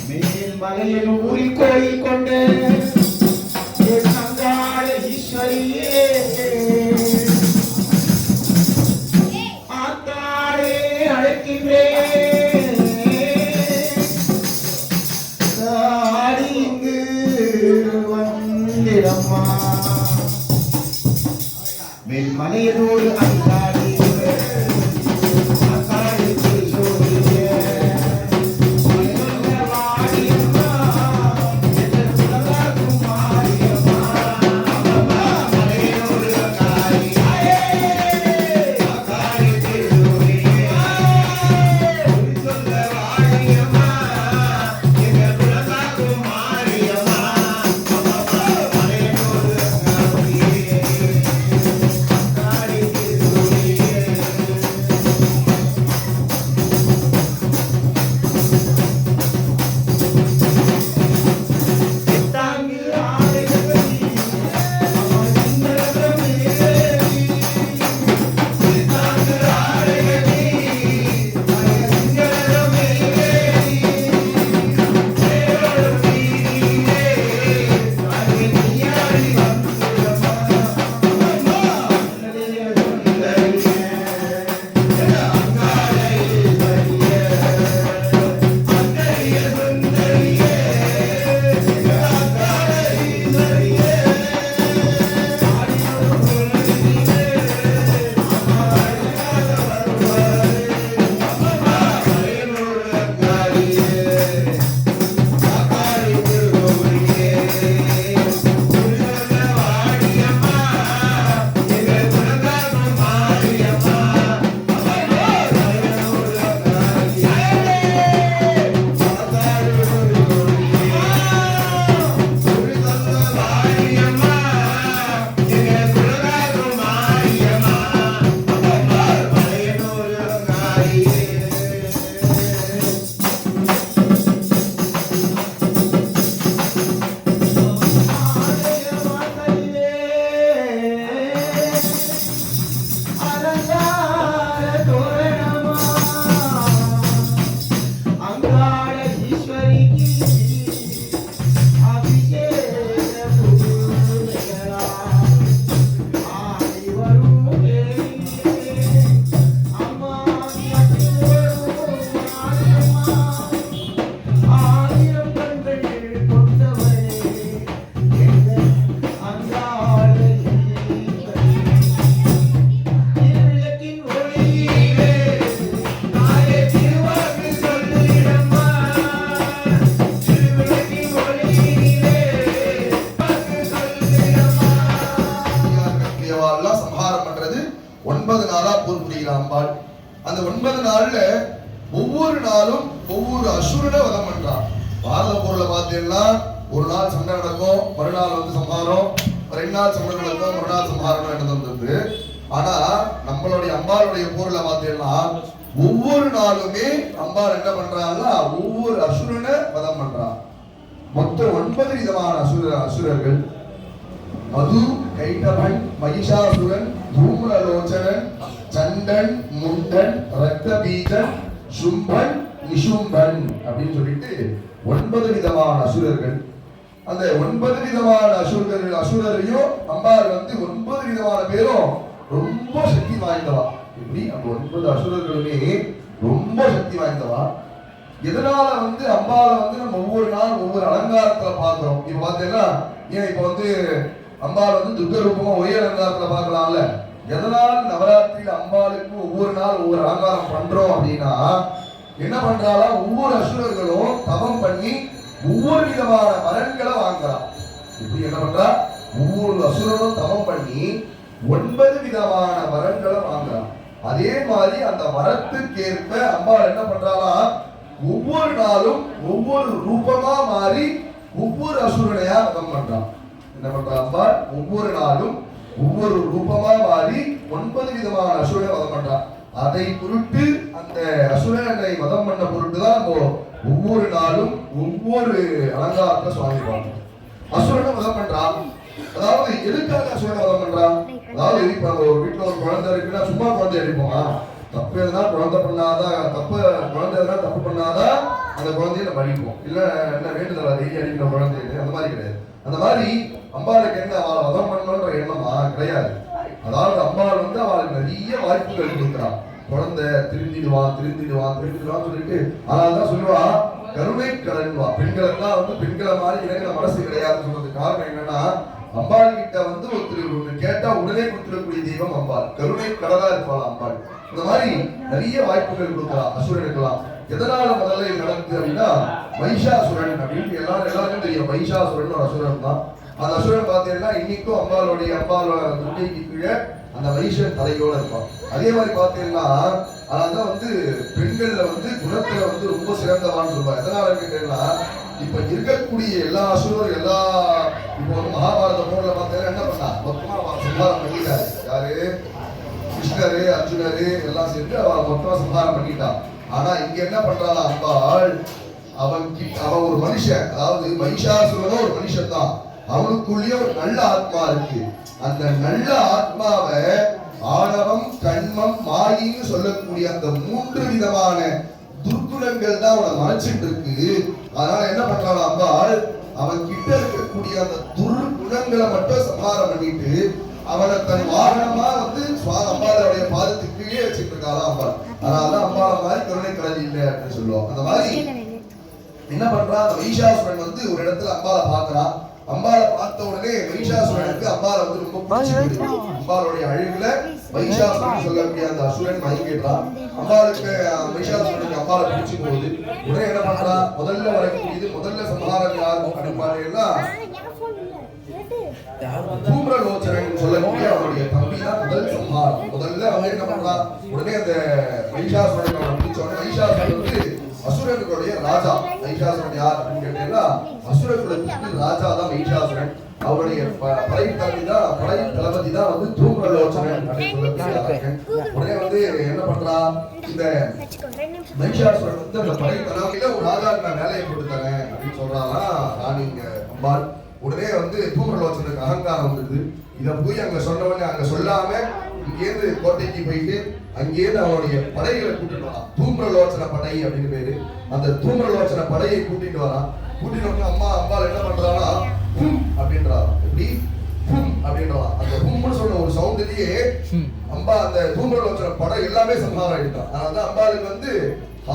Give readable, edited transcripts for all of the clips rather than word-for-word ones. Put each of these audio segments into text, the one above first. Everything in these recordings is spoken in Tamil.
மேல்மலையில் ஊரில் கோயில் கொண்டு அங்காள ஈஸ்வரியே ஆத்தாளே அழைக்கின்றேன் இங்கு வந்திடம்மா மேல்மலையனோடு அங்காளி அந்த 9 நாள்ல ஒவ்வொரு நாளும் ஒவ்வொரு அசுரனை வதம் பண்றான். பாரத போர்ல பார்த்தீங்கன்னா ஒரு நாள் சண்டை நடக்கும், மறுநாள் வந்து சம்ஹாரம், 2 நாள் சண்டை நடக்கும், மறுநாள் சம்ஹாரம் நடந்தது. ஆனா நம்மளுடைய அம்பாளுடைய போர்ல பார்த்தீங்கன்னா ஒவ்வொரு நாளுமே அம்பாள் என்ன பண்றாங்கன்னா ஒவ்வொரு அசுரனை வதம் பண்றான். மொத்தம் 9 விதமான அசுரர்கள். மது, கைடபன், மகிஷாசுரன், தூம்ரலோச்சனன், சண்டன், முண்டன், ரக்தபீஜன், சும்பன், நிஷும்பன் அப்படின்னு சொல்லிட்டு 9 விதமான அசுரர்கள். அந்த 9 விதமான அசுரரையும் அம்பாள் வந்து 9 விதமான பேரும் ரொம்ப சக்தி வாய்ந்தவா. இப்படி அந்த 9 அசுரர்களுமே ரொம்ப சக்தி வாய்ந்தவா. எதனால வந்து அம்பாளை வந்து நம்ம ஒவ்வொரு நாள் ஒவ்வொரு அலங்காரத்துல பாக்குறோம். இப்ப பாத்தீங்கன்னா ஏன் இப்ப வந்து அம்பாள் வந்து துர்க ரூபமா ஒரே அலங்காரத்துல பாக்கலாம்ல. எதனால நவராத்திரியில அம்பாளுக்கு ஒவ்வொரு நாள் ஒவ்வொரு அலங்காரம் பண்றோம் அப்படின்னா என்ன பண்றாளா, ஒவ்வொரு அசுரர்களும் தவம் பண்ணி ஒவ்வொரு விதமான வரன்களை வாங்குறான். இப்படி என்ன பண்றா, ஒவ்வொரு அசுரனும் தவம் பண்ணி 9 விதமான வரன்களை வாங்குறான். அதே மாதிரி அந்த வரத்துக்கேற்ப அம்பாள் என்ன பண்றாளா, ஒவ்வொரு நாளும் ஒவ்வொரு ரூபமா மாறி ஒவ்வொரு அசுரனையா வதம் பண்றான். என்ன பண்றா அம்பாள், ஒவ்வொரு நாளும் ஒவ்வொரு ரூபமா மாறி 9 விதமான அசுரனை வதம் பண்றான். அதை பொருட்டு அந்த அசுரனை வதம் பண்ண பொருட்டுதான் நம்ம ஒவ்வொரு நாளும் ஒவ்வொரு அலங்காரத்தை சுவாமி பார்க்கணும். அசுரனை வதம் பண்றான். அதாவது எதுக்காக அசுரனை வதம் பண்றான், அதாவது இப்ப ஒரு வீட்டுல ஒரு குழந்தை இருக்குன்னா சும்மா குழந்தை அடிப்போமா, தப்பு எதுனா குழந்தை பண்ணாதான் தப்பு, குழந்தை எதுனா தப்பு பண்ணாதான் அந்த குழந்தைய நம்ம அடிப்போம். இல்ல என்ன வேண்டுதல் டெய்லி அடிக்கிற குழந்தைன்னு அந்த மாதிரி கிடையாது. அந்த மாதிரி அம்பாளுக்கு என்ன அவளை வதம் பண்ணணுன்ற எண்ணமா கிடையாது. அதாவது அம்பாள் வந்து அவளுக்கு நிறைய வாய்ப்புகள் கொடுக்குறான். குழந்தை திருந்திடுவான் சொல்லிட்டு அதனாலதான் சொல்லுவா கருணை கடன்வா. பெண்களுக்கெல்லாம் வந்து பெண்களை மாதிரி இறங்கின மனசு கிடையாதுன்னு சொல்றது காரணம் என்னன்னா, அம்பாள் கிட்ட வந்து ஒருத்தர் கேட்டா உடனே கொடுத்துடக்கூடிய தெய்வம் அம்பாள். கருணை கடலா இருப்பாள் அம்பாள். இந்த மாதிரி நிறைய வாய்ப்புகள் கொடுக்கலாம் அசுரனுக்கெல்லாம். எதனால முதல்ல இது நடக்குது அப்படின்னா, மகிஷாசுரன் அப்படின்னு எல்லாருக்கும் தெரியும். மகிஷாசுரன் ஒரு அசுரன் தான். அந்த அசுரன் பார்த்தீங்கன்னா இன்னைக்கும் அம்பாளோட துர்க்கைக்கு கீழே அந்த மகிஷன் தலையோட இருப்பான். அதே மாதிரி பார்த்தீங்கன்னா அதான் வந்து பெண்கள்ல வந்து குணத்துல வந்து ரொம்ப சிறந்தவான்னு சொல்லுவாங்க. எதனால கேட்டீங்கன்னா, இப்ப இருக்கக்கூடிய எல்லா அசுரரும் இப்போ வந்து மகாபாரத போர்ல பார்த்தீங்கன்னா என்ன பண்ணா மொத்தமா சம்ஹாரம் பண்ணிட்டாரு. யாரு? கிருஷ்ணரு, அர்ஜுனரு எல்லாம் சேர்ந்து அவன் மொத்தமா சம்ஹாரம் பண்ணிட்டான். ஆனா இங்க என்ன பண்றாளா அம்பாள், அவன் ஒரு மனுஷன், அதாவது மகிஷாசுரனும் ஒரு மனுஷன் தான். அவனுக்குள்ளேயே ஒரு நல்ல ஆத்மா இருக்கு. அந்த நல்ல ஆத்மாவை ஆணவம், கண்மம், மாயின்னு சொல்லக்கூடிய அந்த 3 விதமான துர்க்குணங்கள் தான் அவனை மறைச்சிட்டு இருக்கு. அதனால என்ன பண்றான் அம்பாள், அவன் கிட்ட இருக்கக்கூடிய அந்த துர்குணங்களை மட்டும் சம்ஹாரம் பண்ணிட்டு அவனை தன் வாகனமா வந்து அம்பாளுடைய பாதத்துக்கு கீழே வச்சுட்டு இருக்காளா அம்பாள். அதனாலதான் அம்பாளை மாதிரி கருணை கடல் இல்லை அப்படின்னு சொல்லுவோம். அந்த மாதிரி என்ன பண்றான், அந்த மகிஷாசுரன் வந்து ஒரு இடத்துல அம்பாளை பாக்குறான். அம்பாளை பார்த்த உடனே மகிஷாசுரனுக்கு அம்பாளை வந்து ரொம்ப பிடிச்சிருக்கு. அம்பாளுடைய அழகுல மகிஷாசுரன் சொல்லக்கூடிய அந்த அசுரன் மயங்கிடுறான். அம்பாளுக்கு மகிஷாசுரனுக்கு அம்பாளை பிடிச்சி போகுது. உடனே என்ன பண்றான், முதல்ல சம்ஹாரம் யார் அப்படின்னு பாத்தீங்கன்னா தூம்ரலோச்சனன் சொல்லக்கூடிய அவருடைய தம்பி தான் முதல் சம்ஹாரம். முதல்ல அவன் என்ன பண்றான், உடனே அந்த மகிஷாசுரனை பிடிச்ச உடனே மகிஷாசுரன் வந்து அசுரர்களுடைய ராஜா. மகிஷாசுரன் யார் அப்படின்னு கேட்டீங்கன்னா, அசுரர்களுக்கு ராஜா தான் மகிஷாசுரன். அவருடைய படை தளபதி தான் வந்து தூம்ரலோச்சனன் அப்படின்னு சொல்லக்கூடிய. உடனே வந்து என்ன பண்றான், இந்த மகிஷாசுரன் வந்து அந்த படை தளபதியில ஒரு ராஜாவுக்கு நான் வேலையை போட்டு தரேன் அப்படின்னு சொல்றாங்களா ராணிங்க அம்பாள். உடனே வந்து தூம்ரலோச்சனுக்கு அகங்காரம் வந்துடுது. இதை போய் அங்க சொன்னவனே அங்க சொல்லாம இங்கேருந்து கோட்டைக்கு போயிட்டு அங்கேருந்து அவனுடைய படைகளை கூட்டிட்டு வரான். தூம்ரலோச்சன படை அப்படின்னு பேரு. அந்த தூம்ரலோச்சன படையை கூட்டிட்டு வரான். கூட்டிட்டு வந்து அம்பாள் என்ன பண்றானா அப்படின்றான். எப்படி அப்படின்றான். அந்த ஹும்னு சொன்ன ஒரு சவுண்ட்லயே அம்பா அந்த தூம்ரலோச்சன படை எல்லாமே சம்ஹாரம் ஆயிட்டான். அதனால அம்பாளுக்கு வந்து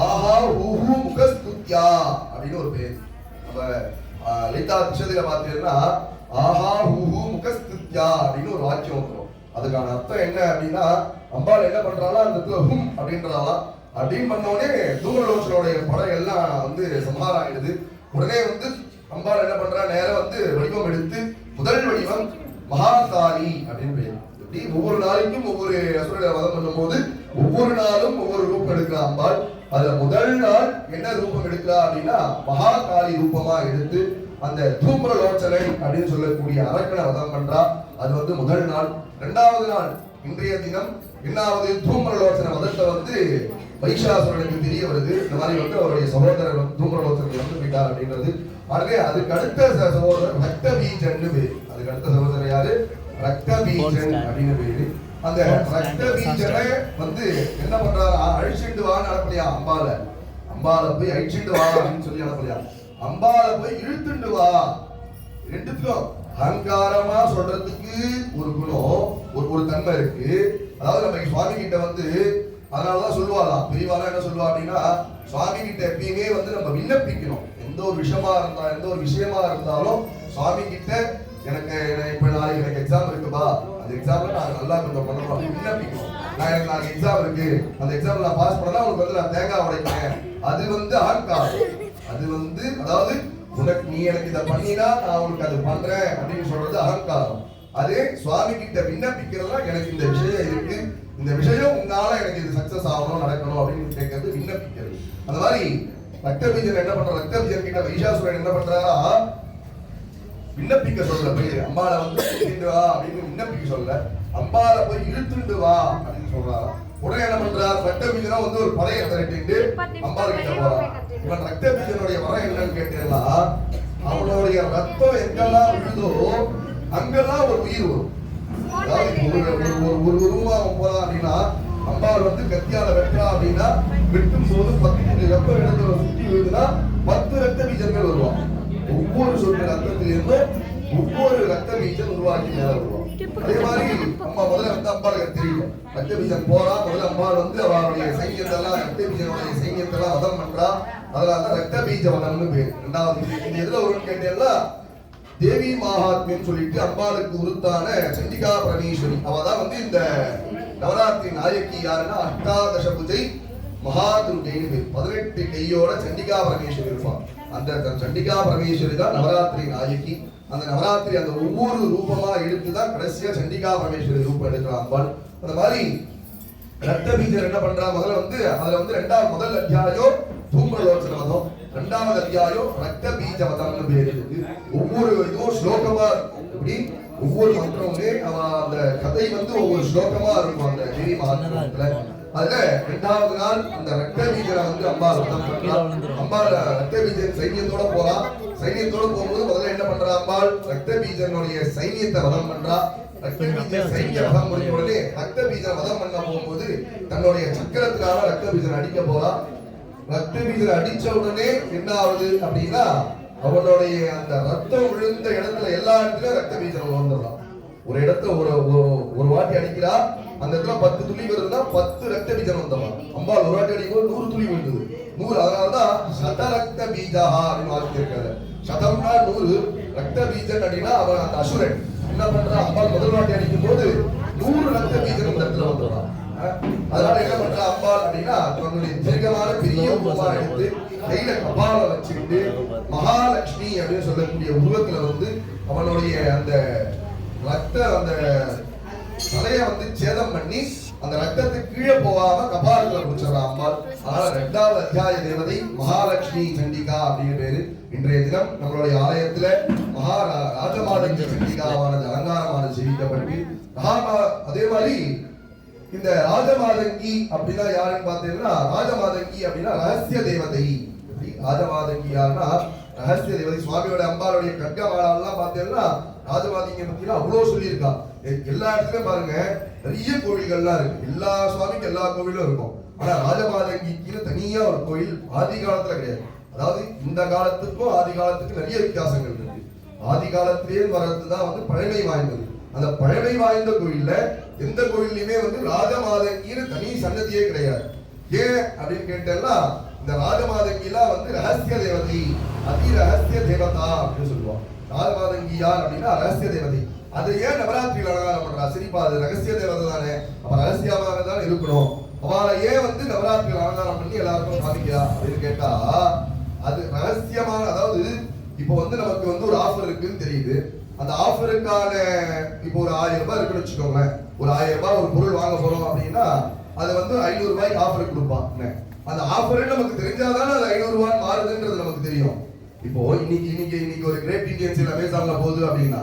ஆஹா ஊஹு முகஸ்துத்யா அப்படின்னு ஒரு பேர். நம்ம லிதா விஷயத்துல பார்த்தீங்கன்னா ஆஹா ஹூஹு முகஸ்துத்யா அப்படின்னு ஒரு வாக்கியம் வந்துடும். அதுக்கான அர்த்தம் என்ன அப்படின்னா, அம்பாள் என்ன பண்றாளா அந்த ஹும் அப்படின்றாளா. அப்படின்னு பண்ணோடனே தூம்ரலோச்சனுடைய படம் எல்லாம் வந்து சம்ஹாரம் ஆயிடுது. உடனே வந்து அம்பாள் என்ன பண்றா, நேரம் வந்து வடிவம் எடுத்து முதல் வடிவம் மகாகாளி அப்படின்னு பேர். இப்படி ஒவ்வொரு நாளைக்கும் ஒவ்வொரு அசுரனை வதம் பண்ணும் போது ஒவ்வொரு நாளும் ஒவ்வொரு ரூபம் எடுக்கிற அம்பாள். அதுல முதல் நாள் என்ன ரூபம் எடுக்கிறா அப்படின்னா மகாகாளி ரூபமா எடுத்து அந்த தூம்ரலோச்சனை அப்படின்னு சொல்லக்கூடிய அரக்கனை வதம் பண்றா. அது வந்து முதல் நாள். 2வது நாள் இன்றைய தினம் என்னாவது தூம்ரலோச்சனை வதத்தை வந்து மகிஷாசுரனுக்கு தெரிய வருது. இந்த மாதிரி வந்து அவருடைய சகோதரர் தூம்ரலோச்சனை வந்து விட்டார் அப்படின்றது. அதுக்கு அடுத்த சகோதரர் ரக்தபீஜன் பேரு. அதுக்கு அடுத்த சகோதரர் யாரு, ரக்தபீஜன் அப்படின்னு பேரு. அந்த ரக்தபீஜனை வந்து என்ன பண்றாரா, அழிச்சுட்டு வான்னு அனுப்பலையா அம்பாளை போய் அழிச்சுட்டு வா அப்படின்னு சொல்லி அனுப்பலையா, அம்பாளை போய் இழுத்துட்டு வா. ரெண்டுத்துக்கும் அகங்காரமா சொல்றதுக்கு ஒரு குணம், ஒரு தன்மை இருக்கு. அதாவது நம்ம சுவாமி கிட்ட வந்து அதனாலதான் சொல்லுவாளாம் பெரியவாளா என்ன சொல்லுவா அப்படின்னா, சுவாமி கிட்ட எப்பயுமே வந்து நம்ம விண்ணப்பிக்கணும். எந்த ஒரு விஷயமா இருந்தாலும் சுவாமி கிட்ட எனக்கு இப்ப நாளைக்கு எனக்கு எக்ஸாம் இருக்குப்பா, அந்த எக்ஸாம்ல நான் நல்லா கொஞ்சம் பண்ணணும் அப்படின்னு விண்ணப்பிக்கணும். எனக்கு நாளைக்கு எக்ஸாம் இருக்கு, அந்த எக்ஸாம்ல நான் பாஸ் பண்ணா உங்களுக்கு வந்து நான் தேங்காய் உடைக்கிறேன். அது வந்து அகங்காரம். அது வந்து அதாவது நீ எனக்கு இதை பண்ணினா நான் உனக்கு அது பண்றேன் அப்படின்னு சொல்றது அகங்காரம். அதே சுவாமி கிட்ட விண்ணப்பிக்கிறதா எனக்கு இந்த விஷயம் இருக்கு, இந்த விஷயம் உன்னால எனக்கு இது சக்சஸ் ஆகணும் நடக்கணும் அப்படின்னு கேட்கறது விண்ணப்பிக்கிறது. அந்த மாதிரி ரக்தபீஜன் என்ன பண்ற, ரக்தபீஜன் கிட்ட மகிஷாசுரன் என்ன பண்றாரா, விண்ணப்பிக்க சொல்ல போய் அம்பாளை வந்து இழுத்துட்டு வா அப்படின்னு விண்ணப்பிக்க சொல்ல, அம்பாளை போய் இழுத்துட்டு வா அப்படின்னு சொல்றாரா. உடனே என்ன பண்றார், ரக்தபீஜனா வந்து ஒரு படையை திரட்டிட்டு அம்பாள் கிட்ட போறான். இவன் ரக்தபீஜனுடைய வரம் என்னன்னு கேட்டீங்கன்னா, அவனுடைய ரத்தம் எங்கெல்லாம் விழுதோ அங்கெல்லாம் ஒரு உயிர் வரும். அதாவது ஒரு ரூபா போறான் அப்படின்னா அம்பாள் வந்து கத்தியால வெட்டா அப்படின்னா வெட்டும் போது 10 ரத்த இடத்துல சுத்தி விழுதுன்னா 10 ரத்த பீஜங்கள் வருவாங்க. ஒவ்வொரு சொட்டு ரத்தத்திலிருந்தும் ஒவ்வொரு ரத்த பீஜம் உருவாக்கி மேல வருவாங்க. அதே மாதிரி அம்மா முதல்ல வந்து அம்பாளுக்கு தெரியும் ரத்த பீஜம் போறா. முதல்ல அம்பாள் வந்து அவருடைய சைன்யத்தெல்லாம் ரத்த பீஜனுடைய சைன்யத்தெல்லாம் வதம் பண்றா. அதனால ரத்த பீஜ வதம்னு பேர். ரெண்டாவது இது எதுல வரும்னு கேட்டீங்கன்னா தேவி மகாத்மியம் சொல்லிட்டு அம்பாளுக்கு உருத்தான சண்டிகா பரமேஸ்வரி. அவதான் வந்து இந்த நவராத்திரி நாயகி யாருன்னா அஷ்டாதச பூஜை மகாதுர்கைன்னு பேர். 18 கையோட சண்டிகா பரமேஸ்வரி இருப்பான். அந்த சண்டிகா பரமேஸ்வரி தான் நவராத்திரி நாயகி. அந்த நவராத்திரி அந்த ஒவ்வொரு ரூபமா எடுத்துதான் கடைசியா சண்டிகா பரமேஸ்வரி ரூபம் எடுக்கிறான் அம்பாள். அந்த மாதிரி ரத்த பீஜர் என்ன பண்றா முதல்ல வந்து அதுல வந்து முதல் அத்தியாயம் தூம்ரலோச்சன வதம், 2வது அத்தியாயம் ரத்த பீஜ வதம்னு பேர் இருக்கு. ஒவ்வொரு இதுவும் ஸ்லோகமா இருக்கும். இப்படி ஒவ்வொரு மந்திரமுமே அந்த கதை வந்து ஒவ்வொரு ஸ்லோகமா இருக்கும் அந்த தேவி மகாத்மியத்துல. அதுல 2வது நாள் அந்த ரத்த பீஜரை வந்து அம்பாள் வதம் பண்றா. அம்பாள் ரத்த பீஜன் சைன்யத்தோட போறா. சைன்யத்தோட போகும்போது முதல்ல என்ன பண்றா அம்பாள் ரத்த பீஜனுடைய சைன்யத்தை வதம் பண்றா. ரத்த பீஜ சைன்ய வதம் முடிஞ்ச உடனே ரத்த பீஜன் வதம் பண்ண போகும்போது தன்னுடைய சக்கரத்தினால ரத்த பீஜன் அடிக்க போறா. ரத்த பீஜன் அடிச்ச உடனே என்ன ஆகுது அப்படின்னா அவனுடைய அந்த ரத்தம் விழுந்த இடத்துல எல்லா இடத்துலயும் ரத்த பீஜன் வந்துடலாம். ஒரு இடத்துல ஒரு வாட்டி அடிக்கிறா. அந்த இடத்துல 10 துளி வருதுன்னா 10 ரத்த பீஜம் வந்தவா. அம்பாள் ஒரு வாட்டி அடிக்கும் 100 துளி விழுந்தது. 100. அதனாலதான் சத ரத்த பீஜாஹா அப்படின்னு வார்த்தை இருக்காது. சதம்னா 100, ரத்த பீஜன் அப்படின்னா அவன் அந்த அசுரன் என்ன பண்றா அம்பாள் முதல் வாட்டி அடிக்கும் போது 100 ரத்த பீஜன் இந்த இடத்துல வந்துடுறான். அதனால என்ன பண்றா அம்பாள் அப்படின்னா தன்னுடைய தீர்க்கமான பெரிய உருவமா எடுத்து கையில கபால வச்சுக்கிட்டு மகாலட்சுமி அப்படின்னு சொல்லக்கூடிய உருவத்துல வந்து அவனுடைய அந்த ரத்த அந்த தலைய வந்து சேதம் பண்ணி அந்த ரத்தத்துக்கு கீழே போகாம கபாலத்துல குடிச்சிடறா அம்பாள். அதனால 2வது அத்தியாய தேவதை மகாலட்சுமி சண்டிகா அப்படின்னு பேரு. இன்றைய தினம் நம்மளுடைய ஆலயத்துல ராஜமாதங்கி சண்டிகாவானது அலங்காரமானது செய்விக்கப்பட்டு அதே மாதிரி இந்த ராஜமாதங்கி அப்படின்னா யாருன்னு பாத்தீங்கன்னா ராஜமாதங்கி அப்படின்னா ரகசிய தேவதை. ராஜமாதங்கி யாருன்னா ரகசிய தேவதை. சுவாமியோட அம்பாளுடைய கட்கமாலாம் பாத்தீங்கன்னா ராஜமாதங்கிய பத்தினா அவ்வளவு சொல்லியிருக்கா. எல்லா இடத்துலயும் பாருங்க நிறைய கோவில்கள்லாம் இருக்கு. எல்லா சுவாமிக்கும் எல்லா கோவிலும் இருக்கும். ஆனா ராஜமாதங்கிக்கு தனியா ஒரு கோயில் ஆதி காலத்துல கிடையாது. அதாவது இந்த காலத்துக்கும் ஆதி காலத்துக்கும் நிறைய வித்தியாசங்கள் இருக்கு. ஆதி காலத்திலேயே வர்றதுதான் வந்து பழமை வாய்ந்தது. அந்த பழமை வாய்ந்த கோயில்ல எந்த கோயிலையுமே வந்து ராஜமாதங்கின்னு தனி சன்னதியே கிடையாது. ஏன் அப்படின்னு கேட்டேன்னா இந்த ராஜமாதங்கிலாம் வந்து ரகசிய தேவதை, அதி ரகசிய தேவதா அப்படின்னு சொல்லுவோம். ராஜமாதங்கி யார் அப்படின்னா ரகசிய தேவதை. அதை ஏன் நவராத்திரியில் அலங்காரம் பண்றா? சரிப்பா அது ரகசிய தேவதை தானே, அப்ப ரகசியமாக தான் இருக்கணும். அவளை ஏன் வந்து நவராத்திரியில் அலங்காரம் பண்ணி எல்லாருக்கும் காமிக்கிறா அப்படின்னு கேட்டா அது ரகசியமான, அதாவது இப்போ வந்து நமக்கு வந்து ஒரு ஆஃபர் இருக்குன்னு தெரியுது. அந்த ஆஃபருக்கான இப்போ ஒரு 1000 ரூபாய் இருக்குன்னு வச்சுக்கோங்களேன். ஒரு 1000 ரூபாய் ஒரு பொருள் வாங்க போறோம் அப்படின்னா அது வந்து 500 ரூபாய்க்கு ஆஃபர் கொடுப்பான். அந்த ஆஃபர் நமக்கு தெரிஞ்சாதானே அது 500 ரூபாய் மாறுதுன்றது நமக்கு தெரியும். இப்போ இன்னைக்கு ஒரு கிரேட் இந்தியன் சேல் அமேசான்ல போகுது அப்படின்னா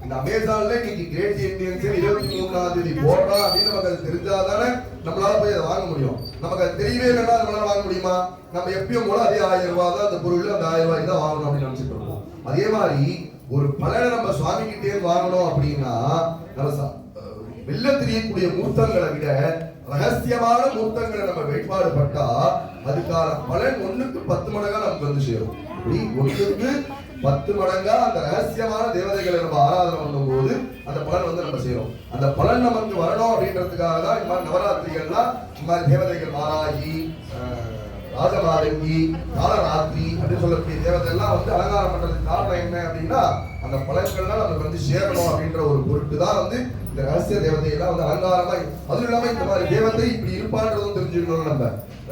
இந்த அமேசான்ல இன்னைக்கு கிரேட் இந்தியன் சேல் 23ஆம் தேதி போடுறா அப்படின்னு நமக்கு அது தெரிஞ்சாதானே நம்மளால போய் அதை வாங்க முடியும். நமக்கு அது தெரியவே இல்லைன்னா நம்மளால வாங்க முடியுமா? நம்ம எப்பயும் போல அதே 1000 ரூபாய் தான் அந்த பொருள், அந்த 1000 ரூபாய்க்கு தான் வாங்கணும் அப்படின்னு நினைச்சிட்டு இருக்கோம். அதே மாதிரி ஒரு பலனை நம்ம சுவாமி கிட்டே வாங்கணும் அப்படின்னா நம்ம வெளில தெரியக்கூடிய மூர்த்தங்களை விட ரகசியமான மூர்த்தங்களை நம்ம வெளிப்பாடு பட்டா அதுக்கான பலன் 1க்கு 10 மடங்கா நமக்கு வந்து சேரும். 1க்கு 10 மடங்கா அந்த ரகசியமான தேவதைகளை நம்ம ஆராதனை பண்ணும் போது அந்த பலன் வந்து நம்ம சேரும். அந்த பலன் நமக்கு வரணும் அப்படின்றதுக்காக தான் இந்த மாதிரி நவராத்திரிகள்லாம் இந்த மாதிரி தேவதைகள் மாராகி, ராஜமாதங்கி, காலராத்திரி அப்படின்னு சொல்லக்கூடிய தேவதை எல்லாம் வந்து அலங்காரம் பண்றதுக்கு காரணம் என்ன அப்படின்னா அந்த பலன்கள்லாம் நமக்கு வந்து சேரணும் அப்படின்ற ஒரு பொருட்டு தான் வந்து இந்த ரகசிய தேவதையெல்லாம் வந்து அலங்காரமா. அதுவும் இல்லாம இந்த மாதிரி தேவதை இப்படி இருப்பான்றதும் தெரிஞ்சுக்கணும். நம்ம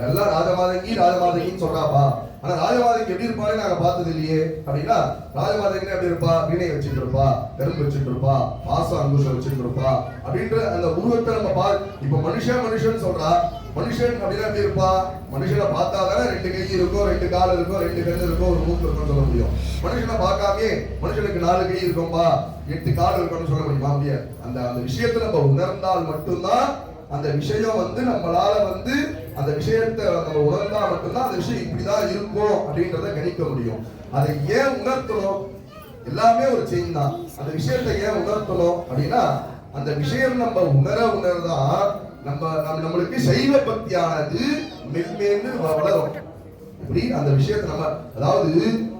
எல்லாம் ராஜமாதங்கின்னு சொல்றாப்பா, ஆனா ராஜமாதங்கி எப்படி இருப்பான்னு நாங்க பார்த்தது இல்லையே அப்படின்னா ராஜமாதங்கி எப்படி இருப்பா? வீணை வச்சுட்டு இருப்பா, பெரும் வச்சுட்டு இருப்பா, பாசம் அங்குஷம் வச்சுட்டு இருப்பா அப்படின்ற அந்த உருவத்தை நம்ம இப்ப மனுஷன் சொல்றா. மனுஷன் அப்படின்னா எப்படி இருப்பா? மனுஷனை பார்த்தாதானே 2 கை இருக்கும், 2 கால் இருக்கும், 2 கண்ணு இருக்கும், ஒரு மூக்கு இருக்கும்னு சொல்ல முடியும். மனுஷனை பார்க்காமே மனுஷனுக்கு 4 கை இருக்கும்பா, 8 கால் இருக்கும்னு சொல்ல முடியுமா? முடியாது. அந்த விஷயத்தை நம்ம உணர்ந்தால் மட்டும்தான் அந்த விஷயம் வந்து நம்மளால வந்து அந்த விஷயத்தை நம்ம உணர்ந்தா மட்டும்தான் அந்த விஷயம் இப்படிதான் இருக்கும் அப்படின்றத கணிக்க முடியும். அதை ஏன் உணர்த்தணும்? எல்லாமே ஒரு செயின் தான். அந்த விஷயத்தை ஏன் உணர்த்தணும் அப்படின்னா அந்த விஷயம் நம்ம உணர்தான் நம்மளுக்கு சைவ பக்தியானது மென்மேன்னு வளரும். இப்படி அந்த விஷயத்தை நம்ம, அதாவது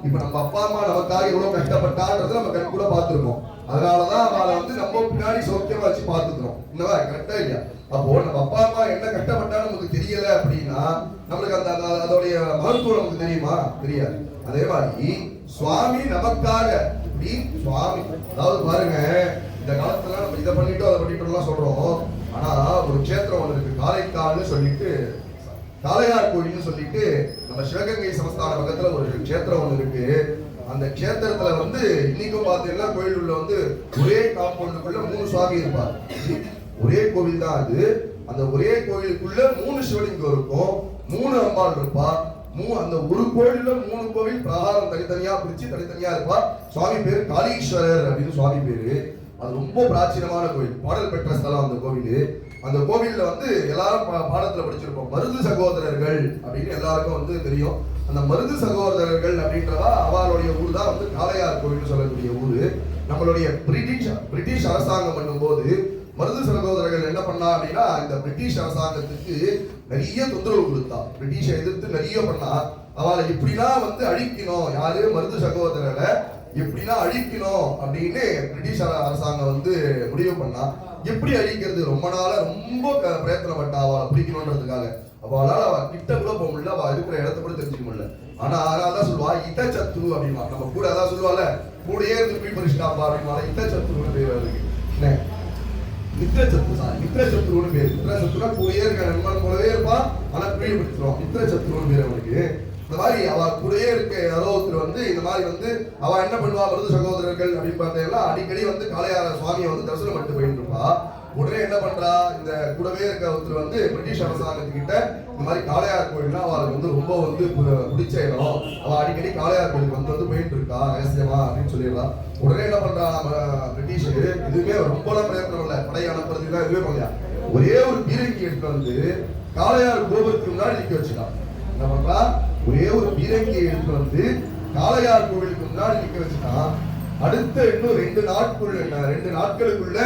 இப்ப நம்ம அப்பா அம்மா நமக்காக எவ்வளவு கஷ்டப்பட்டான்றதை நம்ம கண் கூட பார்த்திருக்கோம். அதனாலதான் அவளை வந்து நம்ம பின்னாடி சௌக்கியமா வச்சு பார்த்துக்கிறோம். என்னவா கரெக்டா இல்லையா? அப்போ நம்ம அப்பா அம்மா என்ன கஷ்டப்பட்டாலும் நமக்கு தெரியல அப்படின்னா நம்மளுக்கு அந்த அதோடைய மருத்துவம் நமக்கு தெரியுமா? தெரியாது. அதே மாதிரி சுவாமி நமக்காக இப்படி சுவாமி, அதாவது பாருங்க, இந்த காலத்துல நம்ம இதை பண்ணிட்டோம் அதை பண்ணிட்டோம்லாம் சொல்றோம். ஆனா ஒரு க்ஷேத்திரம் ஒன்று இருக்கு, காரைக்கால்னு சொல்லிட்டு, காளையார் கோயில்னு சொல்லிட்டு நம்ம சிவகங்கை சமஸ்தான பக்கத்துல ஒரு க்ஷேத்திரம் ஒன்று இருக்கு. அந்த க்ஷேத்திரத்துல வந்து இன்னைக்கும் பார்த்தீங்கன்னா கோயில் உள்ள வந்து ஒரே காம்பவுண்டுக்குள்ள 3 சுவாமி இருப்பார். ஒரே கோவில் தான் அது. அந்த ஒரே கோயிலுக்குள்ள 3 சிவலிங்கம் இருக்கும், 3 அம்பாள் இருப்பா. அந்த ஒரு கோயில்ல 3 கோவில் பிரகாரம் தனித்தனியா பிரிச்சு தனித்தனியா இருப்பா. சுவாமி பேரு காளீஸ்வரர் அப்படின்னு சுவாமி பேரு. அது ரொம்ப பிராச்சீனமான கோயில், பாடல் பெற்ற ஸ்தலம் அந்த கோவில். அந்த கோவில்ல வந்து எல்லாரும் பாடத்துல படிச்சிருப்போம், மருது சகோதரர்கள் அப்படின்னு எல்லாருக்கும் வந்து தெரியும். அந்த மருது சகோதரர்கள் அப்படின்றவா அவளுடைய ஊர் தான் வந்து காளையார் கோவில் சொல்லக்கூடிய ஊரு. நம்மளுடைய பிரிட்டிஷ் அரசாங்கம் பண்ணும்போது மருது சகோதரர்கள் என்ன பண்ணா அப்படின்னா, இந்த பிரிட்டிஷ் அரசாங்கத்துக்கு நிறைய தொந்தரவு கொடுத்தா. பிரிட்டிஷை எதிர்த்து நிறைய பண்ணா. அவளை எப்படிலாம் வந்து அழிக்கணும், யாரு மருது சகோதரரை எப்படிலாம் அழிக்கணும் அப்படின்னு பிரிட்டிஷ் அரசாங்கம் வந்து முடிவு பண்ணா. எப்படி அழிக்கிறது, ரொம்ப நாளா ரொம்ப பிரயத்தனப்பட்டா அவளை பிடிக்கணும்ன்றதுக்காக. அவளால அவ கிட்ட கூட போக முடியல, அவ இருக்கிற இடத்த கூட தெரிஞ்சுக்க முடியல. ஆனா அதனாலதான் சொல்லுவா இட்டச்சத்ரு அப்படின்னா, நம்ம கூட அதான் சொல்லுவாள், கூடயே இருந்து போய் பரிசுட்டாப்பா அப்படின்னா இட்டச்சத்ருன்னு பேர் அதுக்கு. மித்ரசத்ரு, மித்ரசத்ருன்னு பேர். மித்ரசத்ருனா கூடயே இருக்க நண்பன் போலவே இருப்பான், ஆனா பிரியப்படுத்துறோம். மித்ரசத்ருன்னு பேர் அவனுக்கு. இந்த மாதிரி அவ கூடயே இருக்க யாரோ ஒருத்தர் வந்து இந்த மாதிரி வந்து அவ என்ன பண்ணுவா, மருது சகோதரர்கள் அப்படின்னு பார்த்தீங்கன்னா அடிக்கடி வந்து காளையார சுவாமியை வந்து தரிசனம் பண்ணிட்டு போயிட்டு இருப்பா. உடனே என்ன பண்றா, இந்த கூடவே இருக்க ஒருத்தர் வந்து பிரிட்டிஷ் அரசாங்கத்துக்கிட்ட இந்த மாதிரி காளையார் கோயில்னா அவளுக்கு வந்து ரொம்ப வந்து பிடிச்ச இடம், அவ அடிக்கடி காளையார் கோயிலுக்கு வந்து போயிட்டு இருக்கா ரகசியமா அப்படின்னு சொல்லிடலாம். உடனே என்ன பண்றா, நம்ம பிரிட்டிஷ் எதுவுமே ரொம்பலாம் பிரயத்தனம் இல்லை, படை அனுப்புறதுக்கு எதுவுமே பண்ணலையா, ஒரே ஒரு பீரங்கி எடுத்து வந்து காளையார் கோபுரத்துக்கு முன்னாடி நிக்க வச்சுட்டான். என்ன பண்றா, ஒரே ஒரு பீரங்கியை எடுத்து வந்து காளையார் கோவிலுக்கு முன்னாடி நிக்க வச்சுட்டான். அடுத்த இன்னும் 2 நாட்களுக்குள்ள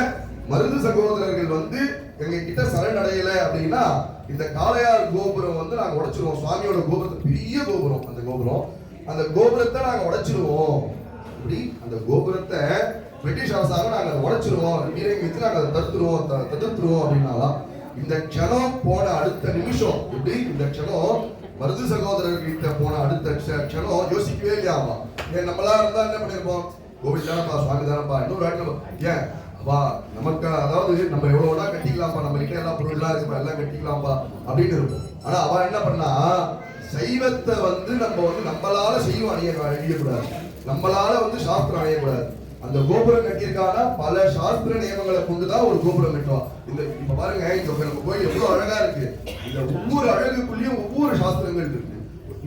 மருது சகோதரர்கள் வந்து எங்க கிட்ட சரணடையல அப்படின்னா இந்த காளையார் கோபுரம் வந்து நாங்க உடைச்சிருவோம். சுவாமியோட கோபுரத்தை, பெரிய கோபுரம் அந்த கோபுரத்தை நாங்க உடைச்சிருவோம். இப்படி அந்த கோபுரத்தை பிரிட்டிஷ் அரசாங்கம் நாங்க உடைச்சிருவோம், பீரங்கி வச்சு நாங்க அதை தடுத்துருவோம் அப்படின்னாலாம். இந்த க்ஷணம் போன அடுத்த நிமிஷம், இப்படி இந்த க்ஷணம் மருது சகோதரர்கிட்ட போன அடுத்த க்ஷணம் யோசிக்கவே இல்லையாமா. ஏன் நம்மளா இருந்தா என்ன பண்ணிருப்போம், கோவில் தானப்பா, சுவாமி தானப்பா, இன்னொரு வாட்டி ஏன் அப்பா நமக்கு, அதாவது நம்ம எவ்வளவுனா கட்டிக்கலாம்ப்பா, நம்ம கிட்ட எல்லா பொருள்லாம் இருக்குப்பா, எல்லாம் கட்டிக்கலாம்ப்பா அப்படின்னு இருக்கும். ஆனா அவ என்ன பண்ணா, சைவத்தை வந்து நம்ம வந்து நம்மளால செய்யும் அணியக்கூடாது, நம்மளால வந்து சாஸ்திரம் அணியக்கூடாது. அந்த கோபுரம் கட்டியிருக்காங்கன்னா பல சாஸ்திர நியமங்களை கொண்டுதான் ஒரு கோபுரம் கட்டுவோம். இந்த இப்ப பாருங்க, இந்த நம்ம கோயில் எவ்வளவு அழகா இருக்கு. இந்த ஒவ்வொரு அழகுக்குள்ளேயும் ஒவ்வொரு சாஸ்திரங்கள் இருக்கு.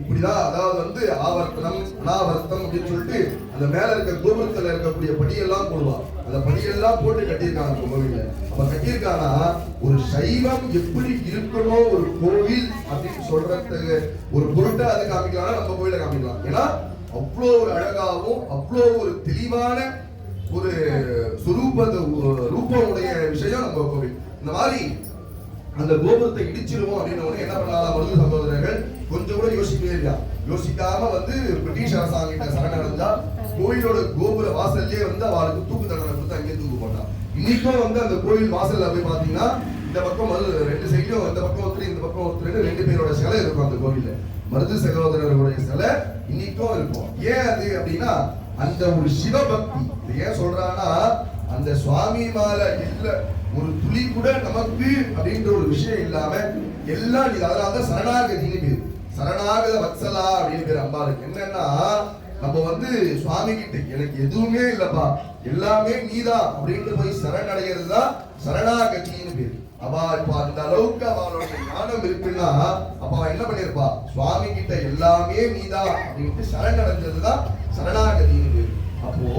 இப்படிதான், அதாவது வந்து ஆவர்த்தனம் அனாவர்த்தம் அப்படின்னு சொல்லிட்டு அந்த மேல இருக்க கோபுரத்துல இருக்கக்கூடிய படியெல்லாம் போடுவான். அந்த படியெல்லாம் போட்டு கட்டியிருக்காங்க கோவில்ல. அப்ப கட்டியிருக்கானா ஒரு சைவம் எப்படி இருக்கணும் ஒரு கோவில் அப்படின்னு சொல்றதுக்கு ஒரு பொருட்டை அது காமிக்கலாம்னா நம்ம கோயில காமிக்கலாம். ஏன்னா அவ்வளோ ஒரு அழகாகவும் அவ்வளோ ஒரு தெளிவான ஒரு ரூபம் உடைய விஷயம் நம்ம கோவில். இந்த மாதிரி அந்த கோபுரத்தை இடிச்சிருவோம் அப்படின்னு என்ன பண்ணலாம், மருது சகோதரர்கள் கொஞ்சம் கூட யோசிக்கவே இல்லையா. யோசிக்காம வந்து பிரிட்டிஷ் அரசாங்கிட்ட சரணடைஞ்சா கோயிலோட கோபுர வாசல்லே வந்து அவளுக்கு தூக்கு தண்டனை கொடுத்து அங்கேயே தூக்கு போட்டான். இன்னைக்கும் வந்து அந்த கோயில் வாசல்ல போய் பாத்தீங்கன்னா இந்த பக்கம் ரெண்டு சைட்லயும், இந்த பக்கம் ஒருத்தர் இந்த பக்கம் ஒருத்தர் 2 பேரோட சிலை இருக்கும் அந்த கோவில்ல. மருது சகோதரர்களுடைய சிலை இன்னைக்கும் இருக்கும். ஏன் அது அப்படின்னா அந்த ஒரு சிவபக்தி. ஏன் சொல்றான்னா, அந்த சுவாமி மேல இல்ல ஒரு துளி கூட நமக்கு அப்படின்ற ஒரு விஷயம் இல்லாம எல்லாம் இது. அதனாலதான் சரணாகதின்னு பேரு, சரணாகத வத்சலா அப்படின்னு பேரு அம்பாளுக்கு. என்னன்னா நம்ம வந்து சுவாமி கிட்ட எனக்கு எதுவுமே இல்லப்பா, எல்லாமே நீதான் அப்படின்ட்டு போய் சரணடைகிறது தான் சரணாகதின்னு பேரு. அவ இப்ப அந்த அளவுக்கு அவளோட ஞானம் இருக்குன்னா அப்ப அவ என்ன பண்ணிருப்பா, சுவாமி கிட்ட எல்லாமே நீதான் அப்படின்ட்டு சரணடைஞ்சதுதான் சரணாகதின்னு பேரு. அப்போ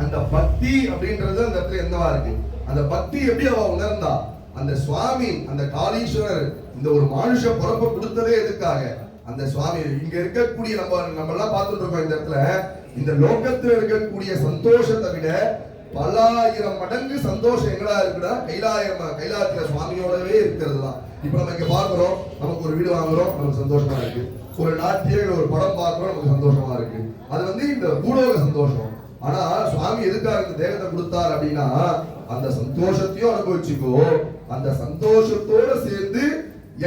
அந்த பக்தி அப்படின்றது அந்த இடத்துல என்னவா இருக்கு, அந்த பக்தி எப்படி அவ உணர்ந்தா, அந்த சுவாமி அந்த காளீஸ்வரர் இந்த ஒரு மனுஷ பிறப்பை கொடுத்ததே எதுக்காக, அந்த சுவாமி இங்க இருக்கக்கூடிய நம்ம எல்லாம் பார்த்துட்டு இருக்கோம். இந்த இடத்துல இந்த லோகத்துல இருக்கக்கூடிய சந்தோஷத்தை விட பல்லாயிரம் மடங்கு சந்தோஷம் எங்கடா இருக்குடா கைலாயத்துல சுவாமியோடவே இருக்கிறது தான். இப்ப நம்ம இங்க பாக்குறோம், நமக்கு ஒரு வீடு வாங்குறோம், நமக்கு சந்தோஷமா இருக்கு. ஒரு நாட்டிய ஒரு படம் பார்க்கிறோம், நமக்கு சந்தோஷமா இருக்கு. அது வந்து இந்த பூலோக சந்தோஷம். ஆனா சுவாமி எதுக்காக இந்த தேகத்தை கொடுத்தார் அப்படின்னா, அந்த சந்தோஷத்தையும் அனுபவிச்சுக்கோ, அந்த சந்தோஷத்தோட சேர்ந்து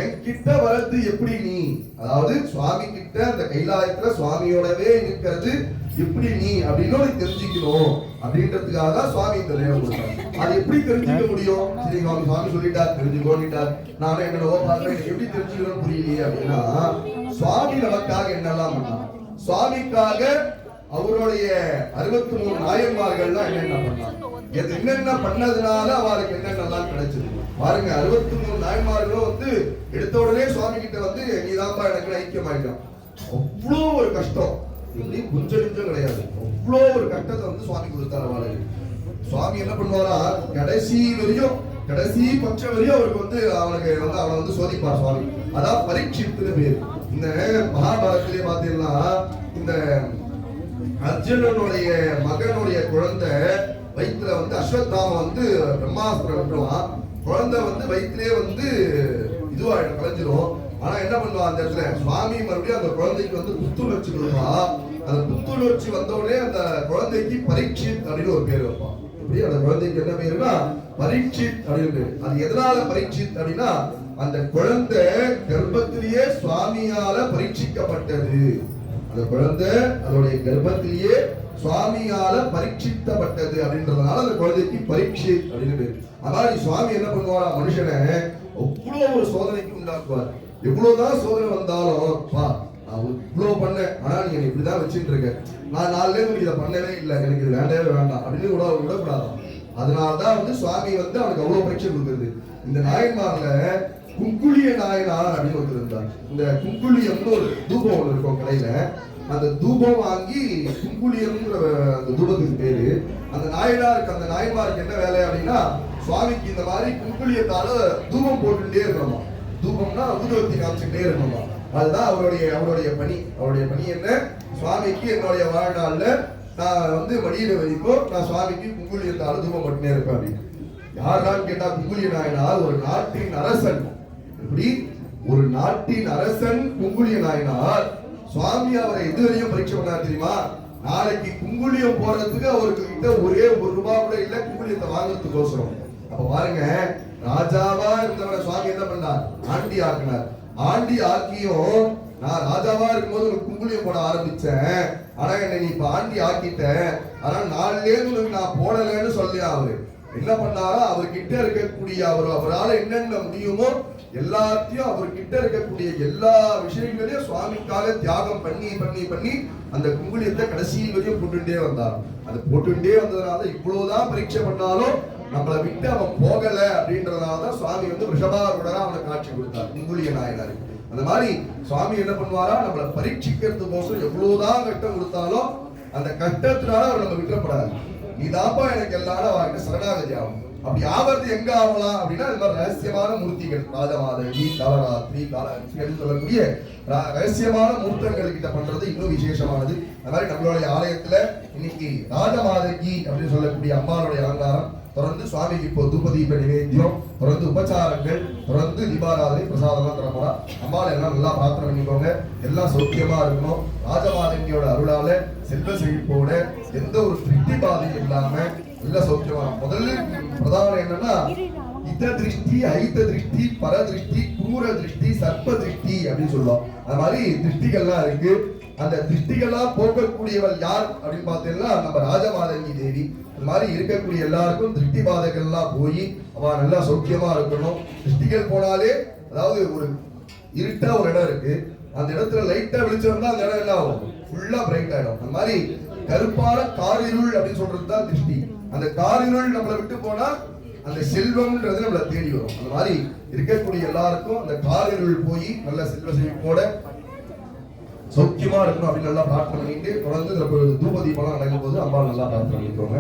என்கிட்ட வரது எப்படி நீ, அதாவது சுவாமி கிட்ட அந்த கைலாயத்துல சுவாமியோடவே இருக்கிறது எப்படி நீ அப்படின்னு தெரிஞ்சுக்கணும் அப்படின்றதுக்காக தான் சுவாமி இந்த தேவம் கொடுத்தார். அது எப்படி தெரிஞ்சுக்க முடியும்? சரி, சுவாமி சொல்லிட்டார் தெரிஞ்சுக்கோன்னுட்டார், நானும் என்னோட பாக்குறேன், எப்படி தெரிஞ்சுக்கணும் புரியலையே அப்படின்னா, சுவாமி நமக்காக என்னெல்லாம் பண்ணார், சுவாமிக்காக அவருடைய 63 நாயன்மார்கள்லாம் என்னென்ன பண்ணாங்க, என்னென்ன பண்ணதுனால அவருக்கு என்னென்னலாம் கிடைச்சது பாருங்க. 63 நாயன்மார்களும் வந்து எடுத்த உடனே சுவாமி கிட்ட வந்து நீதான்பா எனக்கு ஐக்கியமாயிட்டான். அவ்வளோ ஒரு கஷ்டம், இப்படி கொஞ்சம் நெஞ்சம் கிடையாது, அவ்வளோ ஒரு கஷ்டத்தை வந்து சுவாமி கொடுத்தாரு அவளுக்கு. சுவாமி என்ன பண்ணுவாரா, கடைசி பட்சம் வரையும் அவருக்கு வந்து அவனை வந்து சோதிப்பார் சுவாமி. அதான் பரீட்சித்துன்னு பேரு. இந்த மகாபாரதத்திலே பாத்தீங்கன்னா, இந்த அர்ஜுனனுடைய மகனுடைய குழந்தை வயிற்றுல வந்து அஸ்வத்தாம வந்து பிரம்மாஸ்திரம் விட்டுருவான். குழந்தை வந்து வயிற்றுலயே வந்து இதுவாயிடும், கலைஞ்சிரும். ஆனா என்ன பண்ணுவான், அந்த இடத்துல சுவாமி மறுபடியும் அந்த குழந்தைக்கு வந்து புத்துணர்ச்சி கொடுப்பா. அந்த புத்துணர்ச்சி வந்தவுடனே அந்த குழந்தைக்கு பரீட்சித் அப்படின்னு ஒரு பேர் வைப்பான். இப்படி அந்த குழந்தைக்கு என்ன பேருன்னா பரீட்சித் அப்படின்னு. அது எதனால பரீட்சித் அப்படின்னா, அந்த குழந்தை கர்ப்பத்திலேயே சுவாமியால பரீட்சிக்கப்பட்டது. அந்த குழந்தை அதோடைய கர்ப்பத்திலேயே சுவாமியால பரீட்சிக்கப்பட்டது அப்படின்றதுனால அந்த குழந்தைக்கு பரீட்சை அப்படின்னு பேரு. அதாவது சுவாமி என்ன பண்ணுவாரா, மனுஷனை அவ்வளவு ஒரு சோதனைக்கு உண்டாக்குவார். எவ்வளவுதான் சோதனை வந்தாலும், நான் இவ்வளவு பண்ணேன், ஆனா நீங்க இப்படிதான் வச்சுட்டு இருக்க, நான் 4 நாள் இதை பண்ணவே இல்லை, எனக்கு இது வேண்டவே வேண்டாம் அப்படின்னு விடக்கூடாது. அதனாலதான் வந்து சுவாமி வந்து அவனுக்கு அவ்வளவு பரீட்சை கொடுக்குறது. இந்த நாயன்மார்ல குங்குளிய நாயனார் அப்படின்னு ஒருத்தர் இருந்தார். இந்த குங்குளியம்னு ஒரு தூபம் ஒன்று இருக்கும் கடையில, அந்த தூபம் வாங்கி குங்குளியம்ங்கிற அந்த தூபத்துக்கு பேரு. அந்த நாயன்மாருக்கு என்ன வேலை அப்படின்னா, சுவாமிக்கு இந்த மாதிரி குங்குளியத்தால தூபம் போட்டுட்டே இருக்கணுமா. தூபம்னா ஊதுவத்தி காமிச்சுட்டே இருக்கணுமா. அதுதான் அவருடைய பணி. அவருடைய பணி என்ன, சுவாமிக்கு என்னுடைய வாழ்நாள்ல நான் வந்து மடியில வரைக்கும் நான் சுவாமிக்கு குங்குளியத்தால தூபம் போட்டுட்டே இருப்பேன் அப்படின்னு. யாருதான் கேட்டா, குங்குளிய நாயனார் ஒரு நாட்டின் அரசன். இப்படி ஒரு நாட்டின் அரசன் குங்குளிய நாயனார். சுவாமி அவரை இதுவரையும் பரீட்சை பண்ணார் தெரியுமா. நாளைக்கு குங்குளியம் போறதுக்கு அவருக்கு கிட்ட ஒரே ₹1 கூட இல்ல குங்குளியத்தை வாங்குறதுக்கோசரம். அப்ப பாருங்க, ராஜாவா இருந்தவரை சுவாமி என்ன பண்ணார், ஆண்டி ஆக்கினார். ஆண்டி ஆக்கியும் நான் ராஜாவா இருக்கும்போது உனக்கு குங்குளியம் போட ஆரம்பிச்சேன், ஆனா என்ன நீ இப்ப ஆண்டி ஆக்கிட்ட, ஆனா 4 நாள்ல நான் போடலன்னு சொல்லியா. அவரு என்ன பண்ணாரோ அவர்கிட்ட இருக்கக்கூடிய அவரால் என்னென்ன முடியுமோ எல்லாத்தையும் அவர்கிட்ட இருக்கக்கூடிய எல்லா விஷயங்களையும் சுவாமிக்காக தியாகம் பண்ணி பண்ணி பண்ணி அந்த குங்குளியத்தை கடைசி வரையும் போட்டுட்டே வந்தார். அது போட்டுட்டே வந்ததுனால இவ்வளவுதான் பரீட்சை பண்ணாலும் நம்மளை விட்டு அவன் போகல அப்படின்றதுனாலதான் சுவாமி வந்து ரிஷபாரூடரா அவனை காட்சி கொடுத்தார், குங்குளிய நாயனார். அந்த மாதிரி சுவாமி என்ன பண்ணுவாரா, நம்மளை பரீட்சிக்கிறதுக்கோசம் எவ்வளவுதான் கஷ்டம் கொடுத்தாலும் அந்த கஷ்டத்தினால அவர் நம்ம விட்டுறப்படாது. நீதாப்பா எனக்கு எல்லாரும் வாங்கிட்டு சரணாகதி ஆகும். அப்படி ஆவது எங்க ஆகலாம் அப்படின்னா, இந்த மாதிரி ரகசியமான மூர்த்திகள், ராஜமாதவி, காலராத்திரி, காலராத்திரி சொல்லக்கூடிய ரகசியமான மூர்த்தங்கள் கிட்ட பண்றது இன்னும் விசேஷமானது. அந்த மாதிரி நம்மளுடைய ஆலயத்துல இன்னைக்கு ராஜமாதவி அப்படின்னு சொல்லக்கூடிய அம்மாளுடைய அலங்காரம், தொடர்ந்து சுவாமிக்கு இப்போ தூபதீப நிவேத்தியம், தொடர்ந்து உபச்சாரங்கள், தொடர்ந்து தீபாராதனை பிரசாதம் தரப்போறா. அம்மாள் எல்லாம் நல்லா பிரார்த்தனை பண்ணிக்கோங்க, எல்லாம் சௌக்கியமா இருக்கணும். ராஜமாதவியோட அருளால செல்வ செழிப்போட எந்த ஒரு திருஷ்டி பாதையும் இல்லாம நல்ல சௌக்கியமா. முதல்ல பிரதானம் என்னன்னா, இத திருஷ்டி, ஐத திருஷ்டி, பர திருஷ்டி, குரூர திருஷ்டி, சர்ப்ப திருஷ்டி அப்படின்னு சொல்லுவோம். அது மாதிரி திருஷ்டிகள்லாம் இருக்கு. அந்த திருஷ்டிகள்லாம் போக்கக்கூடியவள் யார் அப்படின்னு பார்த்தீங்கன்னா நம்ம ராஜமாதங்கி தேவி. இந்த மாதிரி இருக்கக்கூடிய எல்லாருக்கும் திருஷ்டி பாதைகள்லாம் போய் அவ நல்லா சௌக்கியமா இருக்கணும். திருஷ்டிகள் போனாலே, அதாவது ஒரு இருட்டா ஒரு இடம் இருக்கு, அந்த இடத்துல லைட்டா வெளிச்சம்னா அந்த இடம் என்ன ஆகும், ஃபுல்லா பிரைட் ஆயிடும். அந்த மாதிரி கருப்பான காரிருள் அப்படின்னு சொல்றதுதான் திருஷ்டி. அந்த காரிருள் நம்மளை விட்டு போனா அந்த செல்வம்ன்றது நம்மளை தேடி வரும். அந்த மாதிரி இருக்கக்கூடிய எல்லாருக்கும் அந்த காரிருள் போய் நல்ல செல்வ செழிப்போட சௌக்கியமா இருக்கணும் அப்படின்னு நல்லா பிரார்த்தனை பண்ணிட்டு, தொடர்ந்து தூப தீபம் நடக்கும் போது அம்மா நல்லா பிரார்த்தனை பண்ணிக்கோங்க.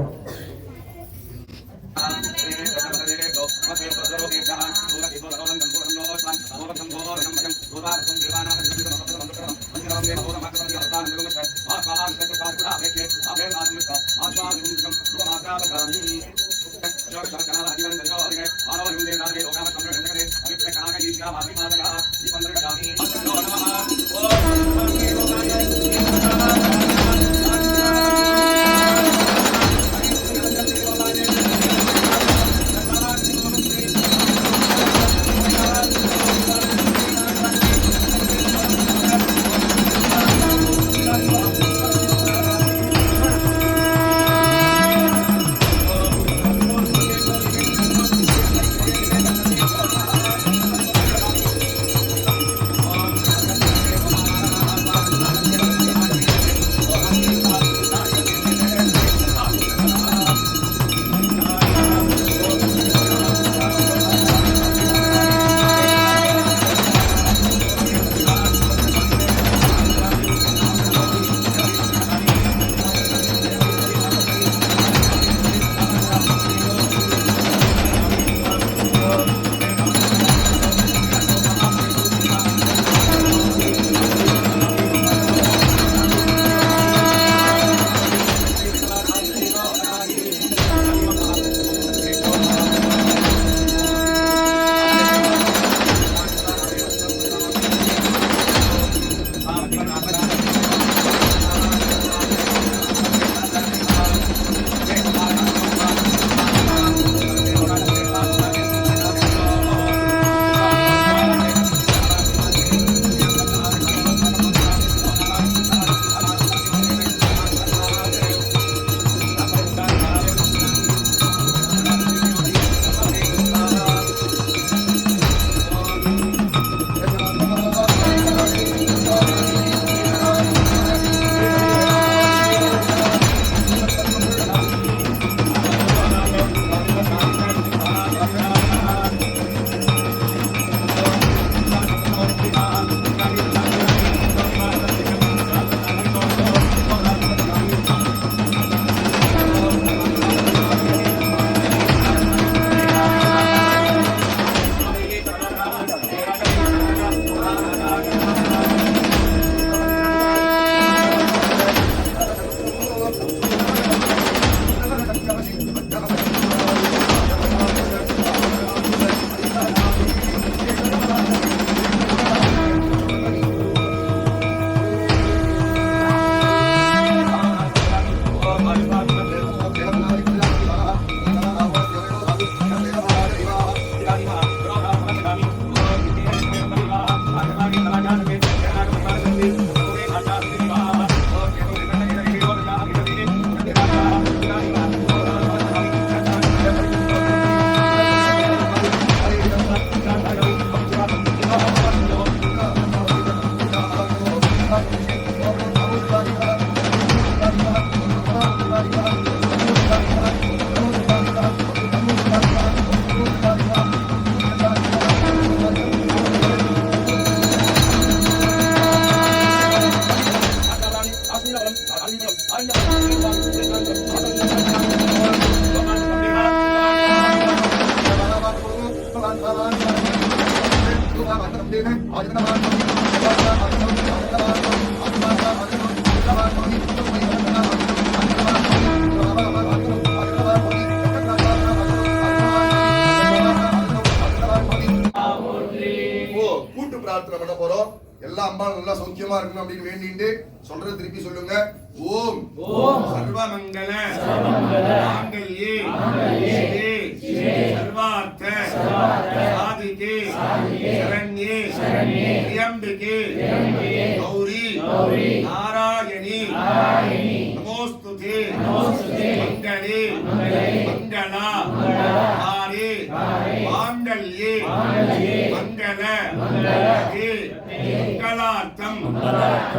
கூட்டு பிரார்த்தனை பண்ண போறோம். எல்லா அம்பாளும் நல்லா சௌக்கியமா இருக்கணும் அப்படின்னு வேண்டிட்டு சொல்றது திருப்பி சொல்லுங்க. ஓம் சர்வமங்கல மாங்கல்யே சிவே சர்வார்த்த சாதிகே சரண்யே த்ரியம்பிகே கௌரி நாராயணி நமோஸ்துதே மங்களே மங்களா ஹாரே மாங்கல்யே மங்கள மங்களார்த்தம்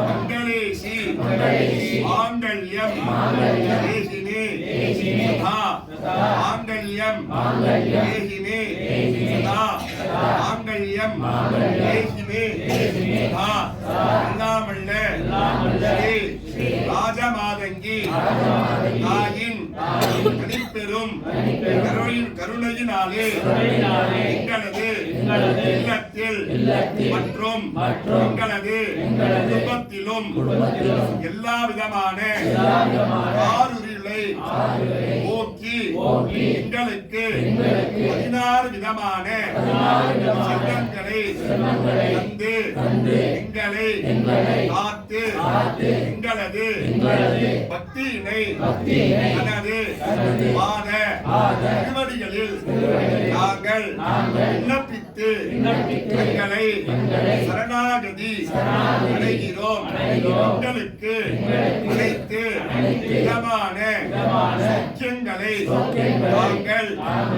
மங்களேஷி மாங்கல்யம் தேஹினே சதா மாங்கல்யம் தேஹினே சதா மாங்கல்யம் தேஹினே சதா எல்லாமல்ல ஸ்ரீ ராஜமாதங்கி தாயின் தனிப்பெரும் கருணையினாலே எங்களது இல்லத்தில் மற்றும் எங்களது குடும்பத்திலும் எல்லா விதமான ஆறுதலை போக்கி எங்களுக்கு 16 விதமான செல்வங்களை தந்து எங்களை காத்து எங்களது பக்தியினை தனது பாத திருவடிகளில் நாங்கள் விண்ணப்பித்து எங்களை சரணாகதி அடைகிறோம். எங்களுக்கு அனைத்து விதமான சௌக்கியங்களை நாங்கள்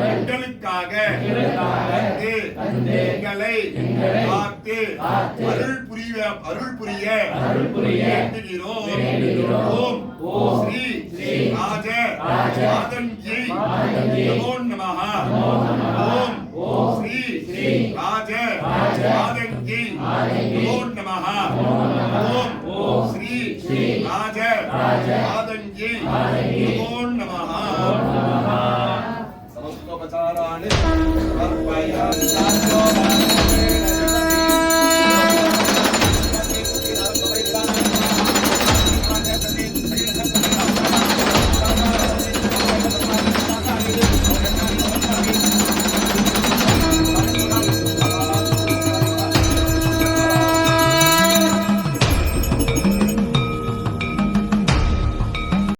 எங்களுக்காக தந்து எங்களை காத்து அருள் புரிய வேண்டுகிறோம். ஓம் ஸ்ரீ ராஜ மாதங்கி நமோ நமஹ. ஓம் ஸ்ரீ ராஜ மாதங்கி நமோ நமஹ. ஓம் ஸ்ரீ ராஜ மாதங்கி நமோ நமஹ. समस्तोपचाराणि समर्पयामि.